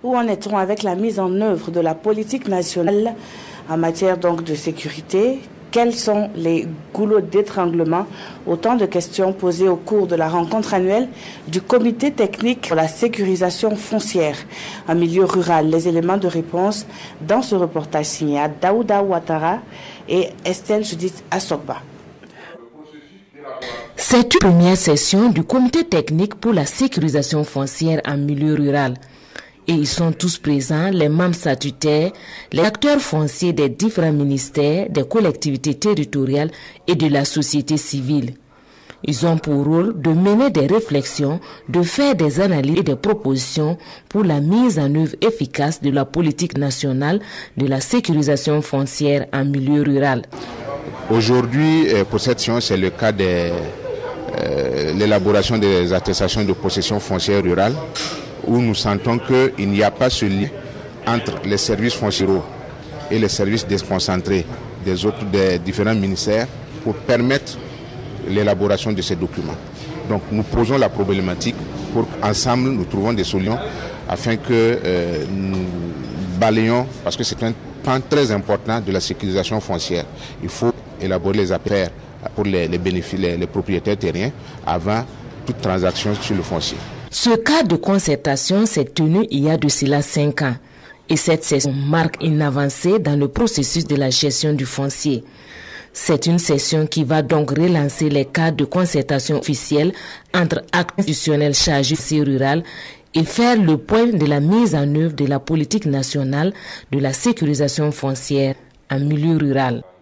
Où en est-on avec la mise en œuvre de la politique nationale en matière donc de sécurité? Quels sont les goulots d'étranglement? Autant de questions posées au cours de la rencontre annuelle du comité technique pour la sécurisation foncière en milieu rural. Les éléments de réponse dans ce reportage signé à Daouda Ouattara et Estelle Judith Assogba. C'est une première session du comité technique pour la sécurisation foncière en milieu rural. Et ils sont tous présents, les membres statutaires, les acteurs fonciers des différents ministères, des collectivités territoriales et de la société civile. Ils ont pour rôle de mener des réflexions, de faire des analyses et des propositions pour la mise en œuvre efficace de la politique nationale de la sécurisation foncière en milieu rural. Aujourd'hui, pour cette session, c'est le cas de l'élaboration des attestations de possession foncière rurale, où nous sentons qu'il n'y a pas ce lien entre les services fonciers et les services déconcentrés des différents ministères pour permettre l'élaboration de ces documents. Donc nous posons la problématique pour qu'ensemble nous trouvons des solutions afin que nous balayions, parce que c'est un point très important de la sécurisation foncière. Il faut élaborer les affaires pour les propriétaires terriens avant toute transaction sur le foncier. Ce cadre de concertation s'est tenu il y a de cela 5 ans et cette session marque une avancée dans le processus de la gestion du foncier. C'est une session qui va donc relancer les cadres de concertation officiels entre acteurs institutionnels chargés du foncier rural et faire le point de la mise en œuvre de la politique nationale de la sécurisation foncière en milieu rural.